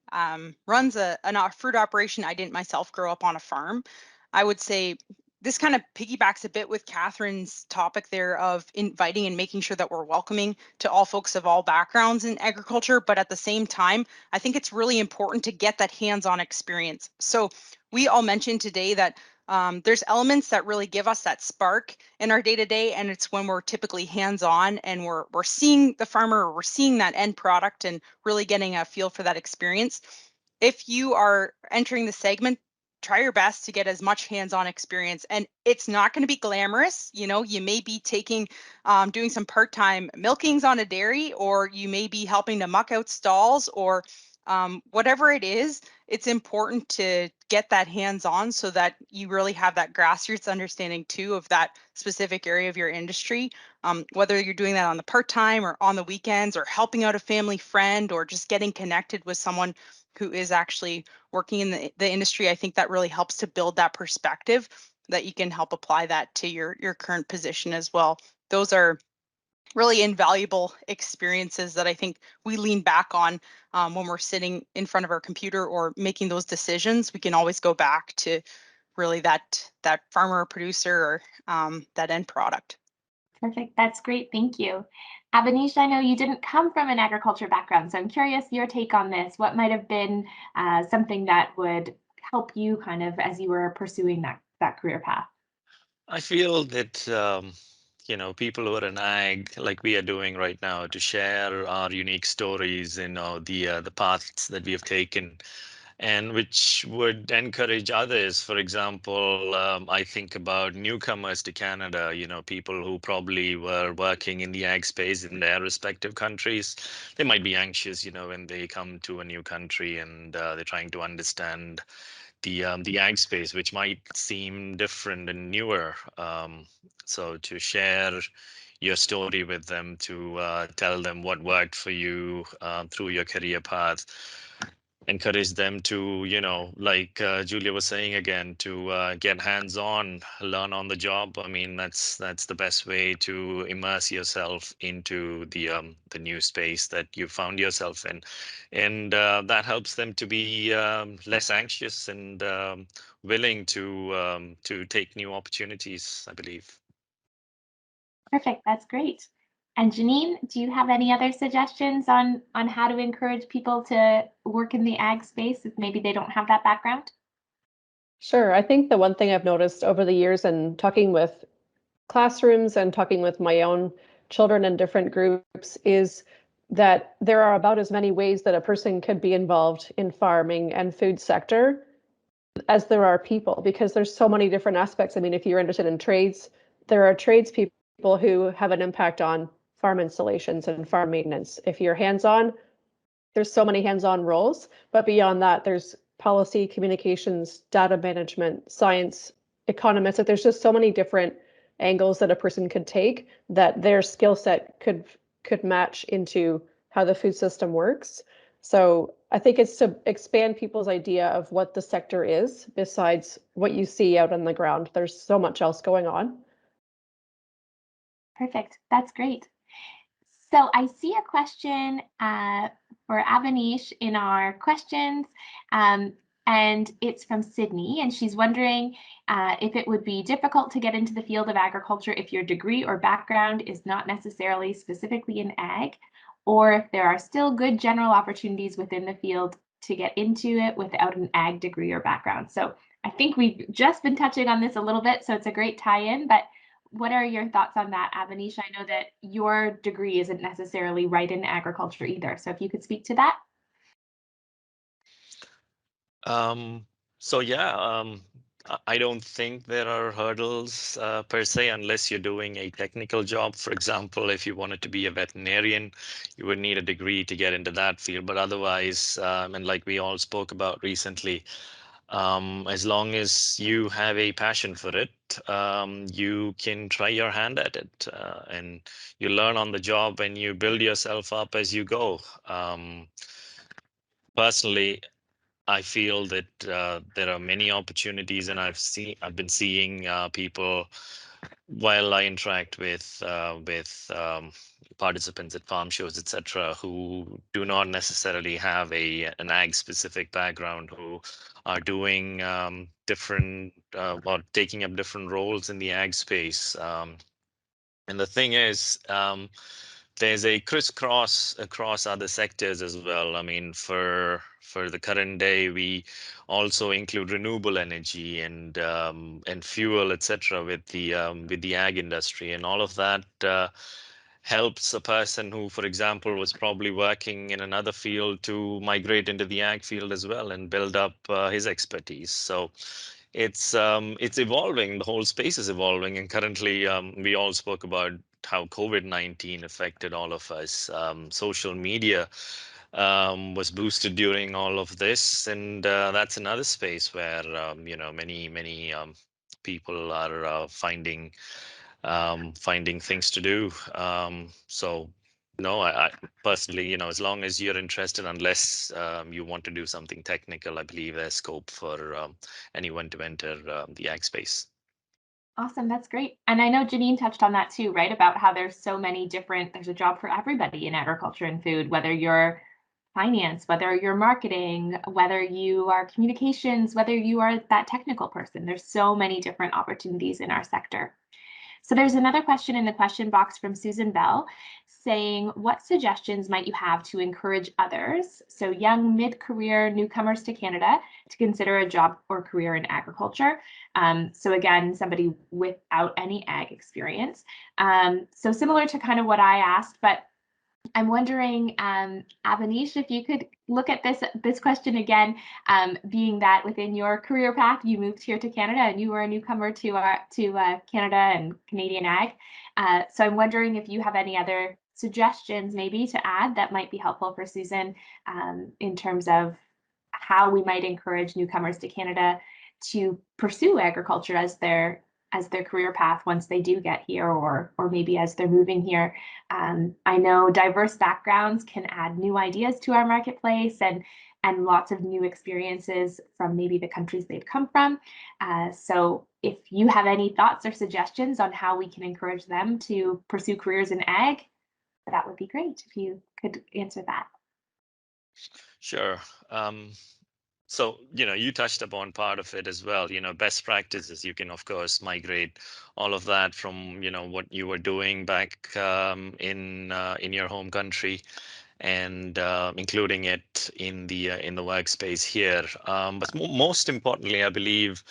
runs a fruit operation, I didn't myself grow up on a farm. I would say this kind of piggybacks a bit with Catherine's topic there of inviting and making sure that we're welcoming to all folks of all backgrounds in agriculture. But at the same time, I think it's really important to get that hands-on experience. So we all mentioned today that there's elements that really give us that spark in our day-to-day, and it's when we're typically hands-on and we're seeing the farmer, or we're seeing that end product and really getting a feel for that experience. If you are entering the segment, try your best to get as much hands-on experience, and it's not going to be glamorous. You know, you may be doing some part-time milkings on a dairy, or you may be helping to muck out stalls, or whatever it is. It's important to get that hands-on so that you really have that grassroots understanding too of that specific area of your industry. Whether you're doing that on the part-time or on the weekends, or helping out a family friend, or just getting connected with someone who is actually working in the industry, I think that really helps to build that perspective that you can help apply that to your current position as well. Those are really invaluable experiences that I think we lean back on when we're sitting in front of our computer or making those decisions. We can always go back to really that farmer or producer, or that end product. Perfect. That's great. Thank you. Avnish, I know you didn't come from an agriculture background, so I'm curious your take on this. What might have been something that would help you kind of as you were pursuing that career path? I feel that people who are in ag, like we are doing right now, to share our unique stories, the paths that we have taken, and which would encourage others. For example, I think about newcomers to Canada, people who probably were working in the ag space in their respective countries. They might be anxious, when they come to a new country, and they're trying to understand the ag space, which might seem different and newer. So to share your story with them, to tell them what worked for you through your career path, encourage them to, like Julia was saying again, to get hands-on, learn on the job. I mean, that's the best way to immerse yourself into the new space that you found yourself in, and that helps them to be less anxious and willing to take new opportunities, I believe. Perfect. That's great. And Janine, do you have any other suggestions on how to encourage people to work in the ag space if maybe they don't have that background? Sure. I think the one thing I've noticed over the years and talking with classrooms and talking with my own children in different groups is that there are about as many ways that a person could be involved in farming and food sector as there are people, because there's so many different aspects. I mean, if you're interested in trades, there are tradespeople who have an impact on farm installations and farm maintenance. If you're hands-on, there's so many hands-on roles, but beyond that, there's policy, communications, data management, science, economists. Like there's just so many different angles that a person could take that their skill set could match into how the food system works. So I think it's to expand people's idea of what the sector is besides what you see out on the ground. There's so much else going on. Perfect. That's great. So I see a question for Avnish in our questions, and it's from Sydney, and she's wondering if it would be difficult to get into the field of agriculture if your degree or background is not necessarily specifically in ag, or if there are still good general opportunities within the field to get into it without an ag degree or background. So I think we've just been touching on this a little bit, so it's a great tie-in, but what are your thoughts on that, Avnish? I know that your degree isn't necessarily right in agriculture either. So if you could speak to that. So yeah, I don't think there are hurdles per se, unless you're doing a technical job. For example, if you wanted to be a veterinarian, you would need a degree to get into that field. But otherwise, and like we all spoke about recently, as long as you have a passion for it, you can try your hand at it, and you learn on the job and you build yourself up as you go. Personally, I feel that there are many opportunities, and I've been seeing people while I interact with participants at farm shows, etc., who do not necessarily have an ag specific background, who are doing different or taking up different roles in the ag space. And the thing is, there's a crisscross across other sectors as well. I mean, for the current day, we also include renewable energy and fuel, etc., with the ag industry, and all of that helps a person who, for example, was probably working in another field to migrate into the ag field as well and build up his expertise. So it's evolving. The whole space is evolving, and currently we all spoke about how COVID-19 affected all of us. Social media was boosted during all of this, and that's another space where many people are finding things to do. So no, I personally, as long as you're interested, unless you want to do something technical, I believe there's scope for anyone to enter the ag space. Awesome, that's great. And I know Janine touched on that too, right? About how there's so many there's a job for everybody in agriculture and food, whether you're finance, whether you're marketing, whether you are communications, whether you are that technical person. There's so many different opportunities in our sector. So there's another question in the question box from Susan Bell saying, what suggestions might you have to encourage others, so young mid-career newcomers to Canada, to consider a job or career in agriculture? So again, somebody without any ag experience. So similar to kind of what I asked, but I'm wondering, Avnish, if you could look at this question again, being that within your career path, you moved here to Canada and you were a newcomer to Canada and Canadian ag. So I'm wondering if you have any other suggestions maybe to add that might be helpful for Susan, in terms of how we might encourage newcomers to Canada to pursue agriculture as their career path once they do get here, or maybe as they're moving here. I know diverse backgrounds can add new ideas to our marketplace and lots of new experiences from maybe the countries they've come from. So if you have any thoughts or suggestions on how we can encourage them to pursue careers in ag, that would be great if you could answer that. Sure. So, you touched upon part of it as well. Best practices. You can, of course, migrate all of that from, what you were doing back in your home country, and including it in the workspace here. But most importantly, I believe,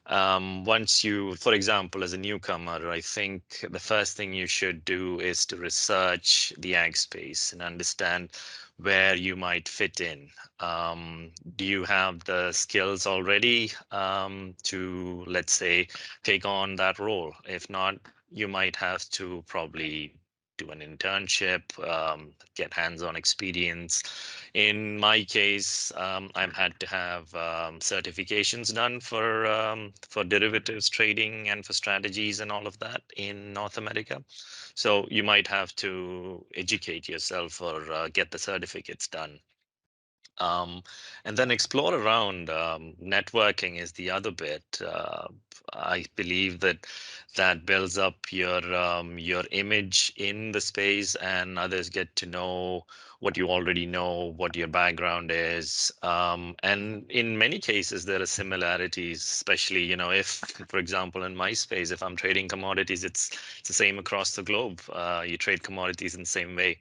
once you, for example, as a newcomer, I think the first thing you should do is to research the ag space and understand where you might fit in. Do you have the skills already to, let's say, take on that role? If not, you might have to probably do an internship, get hands-on experience. In my case, I've had to have certifications done for derivatives trading and for strategies and all of that in North America. So you might have to educate yourself or get the certificates done. And then explore around. Networking is the other bit. I believe that builds up your image in the space, and others get to know what you already know, what your background is. And in many cases, there are similarities, especially, if, for example, in my space, if I'm trading commodities, it's the same across the globe. You trade commodities in the same way.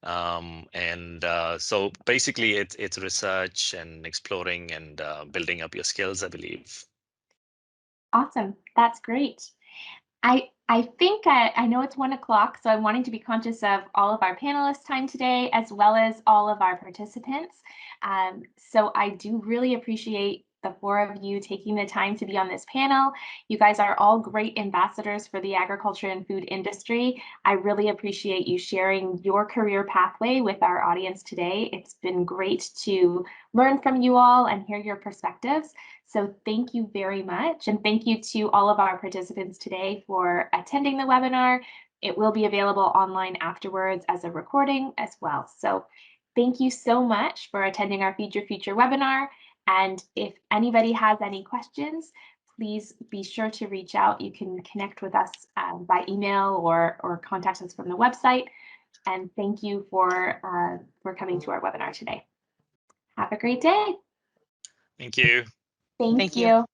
So basically it's research and exploring and building up your skills, I believe. Awesome, that's great. I think I know it's 1 o'clock, so I'm wanting to be conscious of all of our panelists' time today, as well as all of our participants. So I do really appreciate the 4 of you taking the time to be on this panel. You guys are all great ambassadors for the agriculture and food industry. I really appreciate you sharing your career pathway with our audience today. It's been great to learn from you all and hear your perspectives. So thank you very much. And thank you to all of our participants today for attending the webinar. It will be available online afterwards as a recording as well. So thank you so much for attending our Feed Your Future webinar. And if anybody has any questions, please be sure to reach out. You can connect with us by email or contact us from the website. And thank you for coming to our webinar today. Have a great day. Thank you. Thank Thank you. you.